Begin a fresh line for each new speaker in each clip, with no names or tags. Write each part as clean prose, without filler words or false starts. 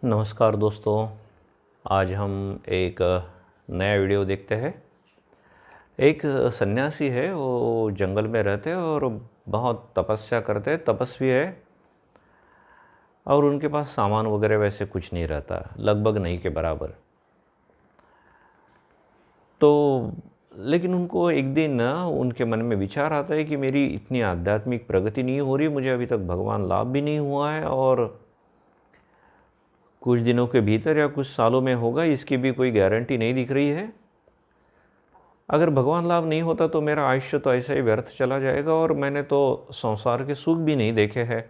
नमस्कार दोस्तों। आज हम एक नया वीडियो देखते हैं। एक सन्यासी है, वो जंगल में रहते हैं और बहुत तपस्या करते हैं, तपस्वी है। और उनके पास सामान वगैरह वैसे कुछ नहीं रहता, लगभग नहीं के बराबर। तो लेकिन उनको एक दिन ना उनके मन में विचार आता है कि मेरी इतनी आध्यात्मिक प्रगति नहीं हो रही, मुझे अभी तक भगवान लाभ भी नहीं हुआ है और कुछ दिनों के भीतर या कुछ सालों में होगा, इसकी भी कोई गारंटी नहीं दिख रही है। अगर भगवान लाभ नहीं होता तो मेरा आयुष्य तो ऐसे ही व्यर्थ चला जाएगा और मैंने तो संसार के सुख भी नहीं देखे हैं।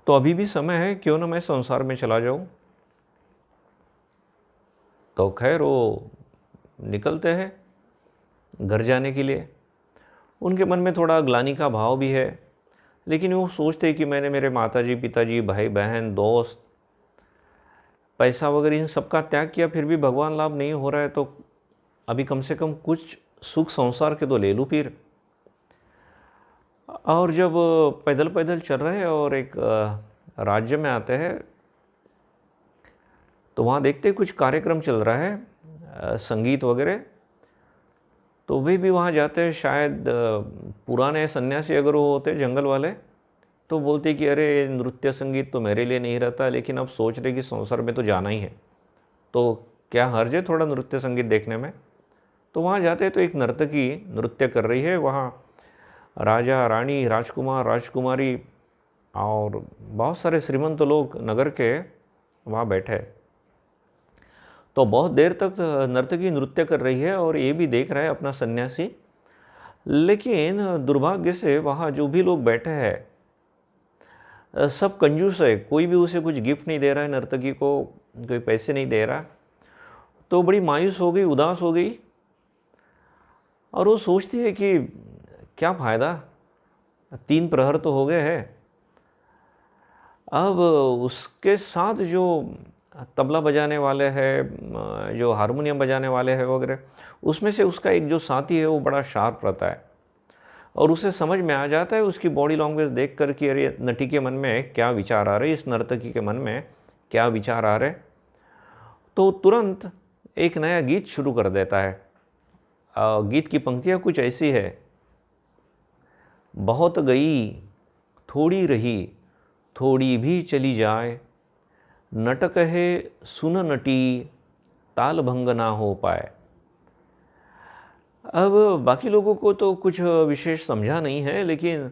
तो अभी भी समय है, क्यों ना मैं संसार में चला जाऊं। तो खैर वो निकलते हैं घर जाने के लिए। उनके मन में थोड़ा ग्लानि का भाव भी है, लेकिन वो सोचते हैं कि मैंने मेरे माताजी, पिताजी, भाई बहन, दोस्त, पैसा वगैरह इन सबका त्याग किया, फिर भी भगवान लाभ नहीं हो रहा है, तो अभी कम से कम कुछ सुख संसार के तो ले लूँ फिर। और जब पैदल पैदल चल रहे हैं और एक राज्य में आते हैं, तो वहाँ देखते कुछ कार्यक्रम चल रहा है, संगीत वगैरह। तो वे भी वहाँ जाते हैं। शायद पुराने सन्यासी अगर वो होते जंगल वाले, तो बोलते कि अरे नृत्य संगीत तो मेरे लिए नहीं रहता, लेकिन अब सोच रहे कि संसार में तो जाना ही है, तो क्या हर्ज है थोड़ा नृत्य संगीत देखने में। तो वहाँ जाते हैं तो एक नर्तकी नृत्य कर रही है। वहाँ राजा, रानी, राजकुमार, राजकुमारी और बहुत सारे श्रीमंत लोग नगर के वहाँ बैठे हैं। तो बहुत देर तक नर्तकी नृत्य कर रही है और ये भी देख रहा है अपना सन्यासी। लेकिन दुर्भाग्य से वहाँ जो भी लोग बैठे हैं सब कंजूस है, कोई भी उसे कुछ गिफ्ट नहीं दे रहा है, नर्तकी को कोई पैसे नहीं दे रहा। तो बड़ी मायूस हो गई, उदास हो गई और वो सोचती है कि क्या फ़ायदा, 3 प्रहर तो हो गए हैं। अब उसके साथ जो तबला बजाने वाले हैं, जो हारमोनियम बजाने वाले हैं वगैरह, उसमें से उसका एक जो साथी है वो बड़ा शार्प रहता है और उसे समझ में आ जाता है उसकी बॉडी लैंग्वेज देख कर कि अरे नटी के मन में क्या विचार आ रहे, इस नर्तकी के मन में क्या विचार आ रहे। तो तुरंत एक नया गीत शुरू कर देता है। गीत की पंक्तियाँ कुछ ऐसी है: बहुत गई, थोड़ी रही, थोड़ी भी चली जाए, नटक है सुन नटी, ताल भंग ना हो पाए। अब बाकी लोगों को तो कुछ विशेष समझा नहीं है, लेकिन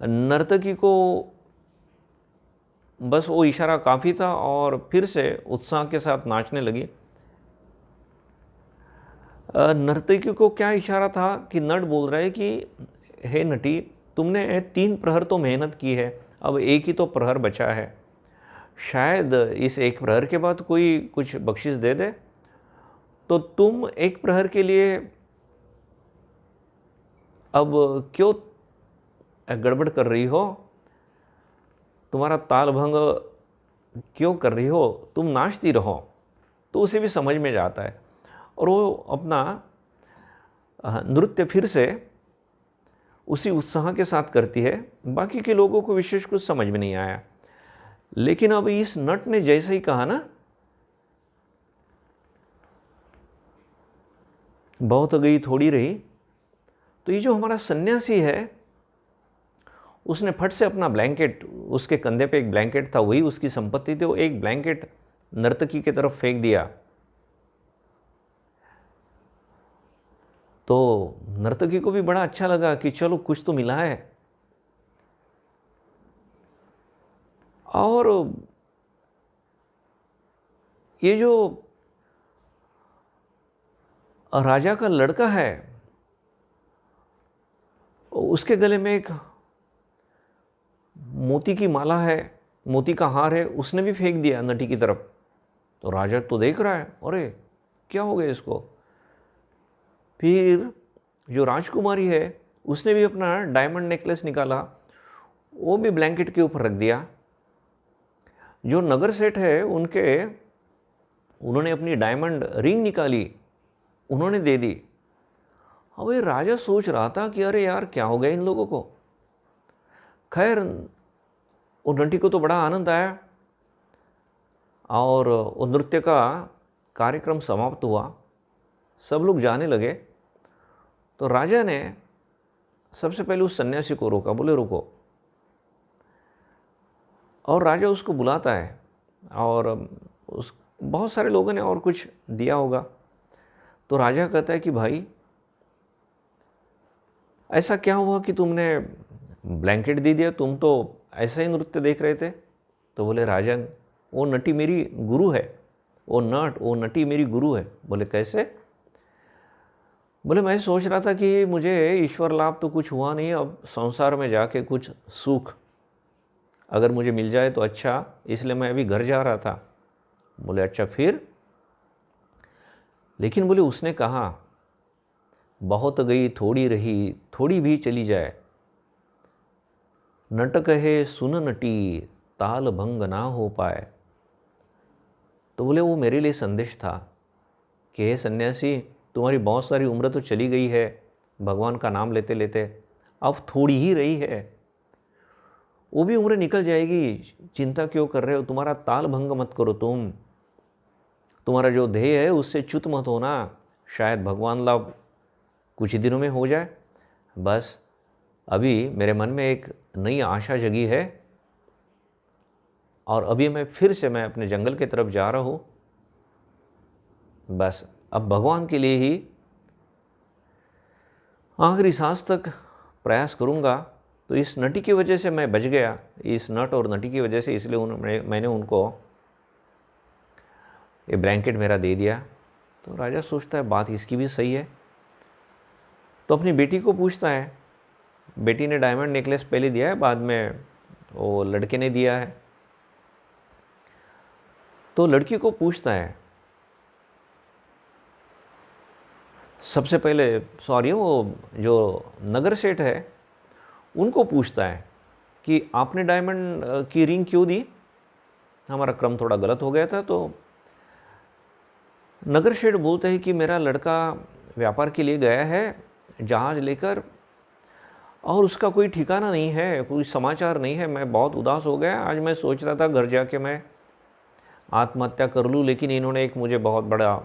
नर्तकी को बस वो इशारा काफ़ी था और फिर से उत्साह के साथ नाचने लगी। नर्तकी को क्या इशारा था कि नट बोल रहा है कि हे नटी, तुमने 3 प्रहर तो मेहनत की है, अब एक ही तो प्रहर बचा है, शायद इस एक प्रहर के बाद कोई कुछ बख्शिश दे दे। तो तुम एक प्रहर के लिए अब क्यों गड़बड़ कर रही हो, तुम्हारा ताल भंग क्यों कर रही हो, तुम नाचती रहो। तो उसे भी समझ में जाता है और वो अपना नृत्य फिर से उसी उत्साह के साथ करती है। बाकी के लोगों को विशेष कुछ समझ में नहीं आया, लेकिन अब इस नट ने जैसे ही कहा ना, बहुत गई थोड़ी रही, तो ये जो हमारा सन्यासी है उसने फट से अपना ब्लैंकेट, उसके कंधे पे एक ब्लैंकेट था, वही उसकी संपत्ति थी, वो एक ब्लैंकेट नर्तकी की तरफ फेंक दिया। तो नर्तकी को भी बड़ा अच्छा लगा कि चलो कुछ तो मिला है। और ये जो राजा का लड़का है, उसके गले में एक मोती की माला है, मोती का हार है, उसने भी फेंक दिया नटी की तरफ। तो राजा तो देख रहा है, अरे क्या हो गया इसको। फिर जो राजकुमारी है उसने भी अपना डायमंड नेकलेस निकाला, वो भी ब्लैंकेट के ऊपर रख दिया। जो नगर सेठ है उन्होंने अपनी डायमंड रिंग निकाली, उन्होंने दे दी। अब ये राजा सोच रहा था कि अरे यार क्या हो गया इन लोगों को। खैर वो नटी को तो बड़ा आनंद आया और वो नृत्य का कार्यक्रम समाप्त हुआ, सब लोग जाने लगे। तो राजा ने सबसे पहले उस सन्यासी को रोका, बोले रुको। और राजा उसको बुलाता है और उस बहुत सारे लोगों ने और कुछ दिया होगा। तो राजा कहता है कि भाई ऐसा क्या हुआ कि तुमने ब्लैंकेट दे दिया, तुम तो ऐसा ही नृत्य देख रहे थे। तो बोले राजन, वो नटी मेरी गुरु है, वो नटी मेरी गुरु है। बोले कैसे? बोले मैं सोच रहा था कि मुझे ईश्वर लाभ तो कुछ हुआ नहीं, अब संसार में जाके कुछ सुख अगर मुझे मिल जाए तो अच्छा, इसलिए मैं अभी घर जा रहा था। बोले अच्छा फिर? लेकिन बोले उसने कहा बहुत गई थोड़ी रही, थोड़ी भी चली जाए, नट कहे सुन नटी, ताल भंग ना हो पाए। तो बोले वो मेरे लिए संदेश था कि हे सन्यासी, तुम्हारी बहुत सारी उम्र तो चली गई है भगवान का नाम लेते लेते, अब थोड़ी ही रही है, वो भी उम्र निकल जाएगी, चिंता क्यों कर रहे हो? तुम्हारा ताल भंग मत करो, तुम्हारा जो ध्येय है उससे च्युत मत होना, शायद भगवान लाभ कुछ ही दिनों में हो जाए। बस अभी मेरे मन में एक नई आशा जगी है और अभी मैं अपने जंगल की तरफ जा रहा हूँ। बस अब भगवान के लिए ही आखिरी सांस तक प्रयास करूँगा। तो इस नटी की वजह से मैं बच गया, इस नट और नटी की वजह से, इसलिए मैंने उनको ये ब्लैंकेट मेरा दे दिया। तो राजा सोचता है बात इसकी भी सही है। तो अपनी बेटी को पूछता है, बेटी ने डायमंड नेकलेस पहले दिया है, बाद में वो लड़के ने दिया है। तो लड़की को पूछता है, सबसे पहले वो जो नगर सेठ है उनको पूछता है कि आपने डायमंड की रिंग क्यों दी? हमारा क्रम थोड़ा गलत हो गया था। तो नगर सेठ बोलते हैं कि मेरा लड़का व्यापार के लिए गया है जहाज लेकर और उसका कोई ठिकाना नहीं है, कोई समाचार नहीं है। मैं बहुत उदास हो गया। आज मैं सोच रहा था घर जाके मैं आत्महत्या कर लूँ, लेकिन इन्होंने एक मुझे बहुत बड़ा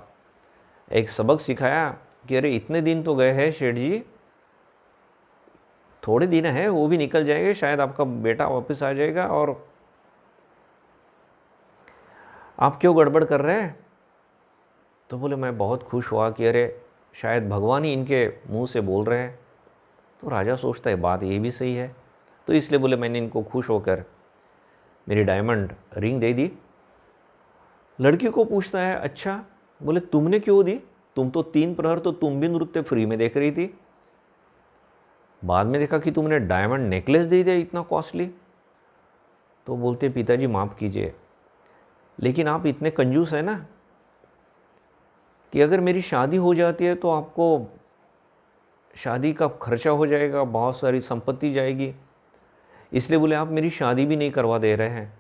एक सबक सिखाया कि अरे इतने दिन तो गए हैं सेठ जी, थोड़े दिन है वो भी निकल जाएंगे, शायद आपका बेटा वापस आ जाएगा और आप क्यों गड़बड़ कर रहे हैं? तो बोले मैं बहुत खुश हुआ कि अरे शायद भगवान ही इनके मुंह से बोल रहे हैं। तो राजा सोचता है बात ये भी सही है, तो इसलिए बोले मैंने इनको खुश होकर मेरी डायमंड रिंग दे दी। लड़की को पूछता है अच्छा, बोले तुमने क्यों दी? तुम तो 3 प्रहर तो तुम भी नृत्य फ्री में देख रही थी, बाद में देखा कि तुमने डायमंड नेकलेस दे दिया इतना कॉस्टली। तो बोलते पिताजी माफ़ कीजिए, लेकिन आप इतने कंजूस हैं ना कि अगर मेरी शादी हो जाती है तो आपको शादी का खर्चा हो जाएगा, बहुत सारी संपत्ति जाएगी, इसलिए बोले आप मेरी शादी भी नहीं करवा दे रहे हैं।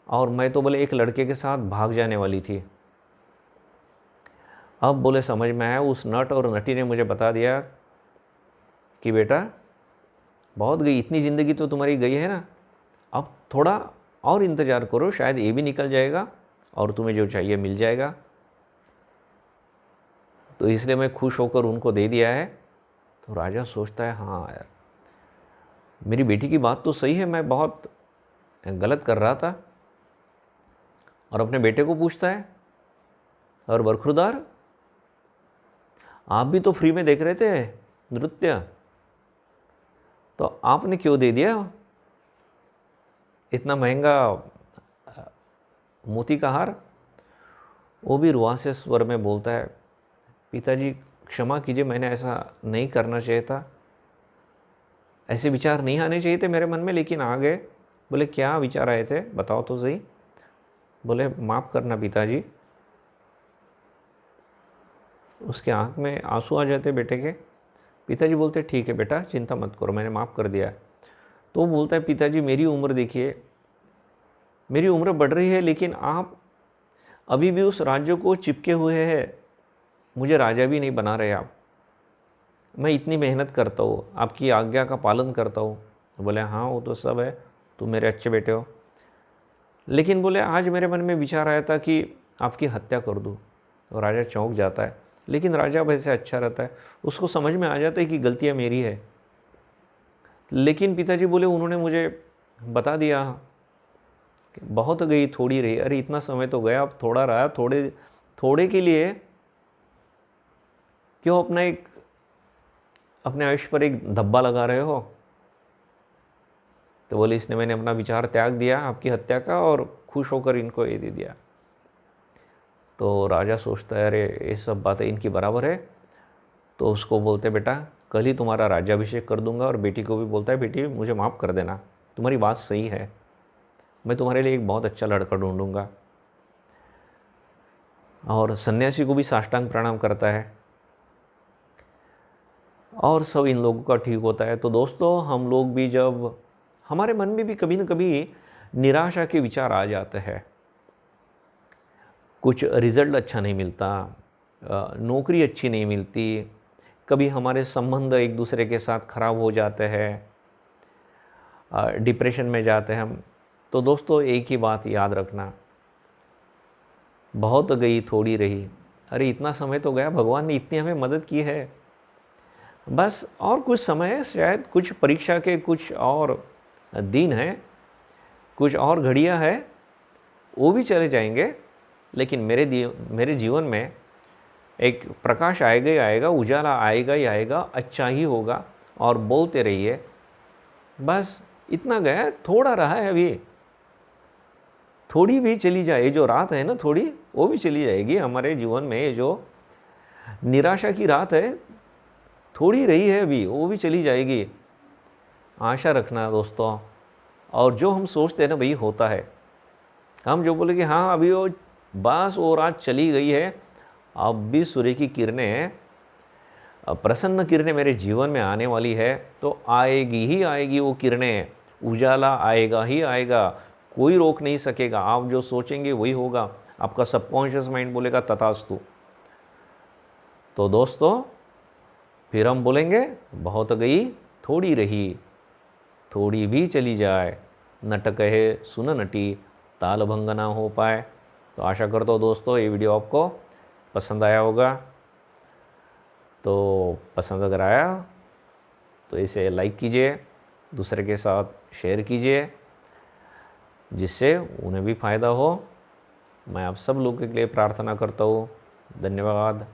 और मैं तो बोले एक लड़के के साथ भाग जाने वाली थी। अब बोले समझ में आया, उस नट और नटी ने मुझे बता दिया कि बेटा बहुत गई, इतनी ज़िंदगी तो तुम्हारी गई है ना, अब थोड़ा और इंतज़ार करो, शायद ये भी निकल जाएगा और तुम्हें जो चाहिए मिल जाएगा। तो इसलिए मैं खुश होकर उनको दे दिया है। तो राजा सोचता है हाँ यार, मेरी बेटी की बात तो सही है, मैं बहुत गलत कर रहा था। और अपने बेटे को पूछता है, और बरखुरदार आप भी तो फ्री में देख रहे थे नृत्य, तो आपने क्यों दे दिया इतना महंगा मोती का हार? वो भी रुआसे स्वर में बोलता है, पिताजी क्षमा कीजिए, मैंने ऐसा नहीं करना चाहिए था, ऐसे विचार नहीं आने चाहिए थे मेरे मन में, लेकिन आ गए। बोले क्या विचार आए थे बताओ तो सही। बोले माफ़ करना पिताजी। उसके आंख में आंसू आ जाते बेटे के। पिताजी बोलते ठीक है बेटा, चिंता मत करो, मैंने माफ़ कर दिया। तो बोलता है पिताजी मेरी उम्र देखिए, मेरी उम्र बढ़ रही है, लेकिन आप अभी भी उस राज्य को चिपके हुए हैं, मुझे राजा भी नहीं बना रहे आप। मैं इतनी मेहनत करता हूँ, आपकी आज्ञा का पालन करता हूँ। बोले हाँ वो तो सब है, तुम मेरे अच्छे बेटे हो, लेकिन बोले आज मेरे मन में विचार आया था कि आपकी हत्या कर दूँ। तो राजा चौंक जाता है, लेकिन राजा वैसे अच्छा रहता है, उसको समझ में आ जाता है कि गलतियाँ मेरी है। लेकिन पिताजी बोले उन्होंने मुझे बता दिया कि बहुत गई थोड़ी रही। अरे इतना समय तो गया, अब थोड़ा रहा, थोड़े थोड़े के लिए क्यों अपने आयुष्य पर एक धब्बा लगा रहे हो। तो बोले इसने मैंने अपना विचार त्याग दिया आपकी हत्या का और खुश होकर इनको ये दे दिया। तो राजा सोचता है अरे ये सब बातें इनकी बराबर है। तो उसको बोलते बेटा कल ही तुम्हारा राज्याभिषेक कर दूंगा, और बेटी को भी बोलता है बेटी मुझे माफ़ कर देना, तुम्हारी बात सही है, मैं तुम्हारे लिए एक बहुत अच्छा लड़का ढूंढूंगा। और सन्यासी को भी साष्टांग प्रणाम करता है और सब इन लोगों का ठीक होता है। तो दोस्तों हम लोग भी जब हमारे मन में भी कभी न कभी निराशा के विचार आ जाते हैं, कुछ रिज़ल्ट अच्छा नहीं मिलता, नौकरी अच्छी नहीं मिलती, कभी हमारे संबंध एक दूसरे के साथ खराब हो जाते हैं, डिप्रेशन में जाते हैं हम। तो दोस्तों एक ही बात याद रखना, बहुत गई थोड़ी रही। अरे इतना समय तो गया, भगवान ने इतनी हमें मदद की है, बस और कुछ समय है, शायद कुछ परीक्षा के कुछ और दिन हैं, कुछ और घड़ियां हैं, वो भी चले जाएंगे। लेकिन मेरे जीवन में एक प्रकाश आएगा ही आएगा, उजाला आएगा ही आएगा, अच्छा ही होगा। और बोलते रहिए बस इतना गया, थोड़ा रहा है अभी, थोड़ी भी चली जाए, ये जो रात है ना थोड़ी, वो भी चली जाएगी हमारे जीवन में। ये जो निराशा की रात है थोड़ी रही है अभी, वो भी चली जाएगी, आशा रखना दोस्तों। और जो हम सोचते हैं ना वही होता है। हम जो बोले कि हाँ अभी वो बस वो रात चली गई है, अब भी सूर्य की किरणें, प्रसन्न किरणें मेरे जीवन में आने वाली है, तो आएगी ही आएगी वो किरणें, उजाला आएगा ही आएगा, कोई रोक नहीं सकेगा। आप जो सोचेंगे वही होगा, आपका सबकॉन्शियस माइंड बोलेगा तथास्तु। तो दोस्तों फिर हम बोलेंगे बहुत गई थोड़ी रही, थोड़ी भी चली जाए, नट कहे सुन नटी, ताल भंग ना हो पाए। तो आशा करता हूँ दोस्तों ये वीडियो आपको पसंद आया होगा। तो पसंद अगर आया तो इसे लाइक कीजिए, दूसरे के साथ शेयर कीजिए, जिससे उन्हें भी फ़ायदा हो। मैं आप सब लोगों के लिए प्रार्थना करता हूँ। धन्यवाद।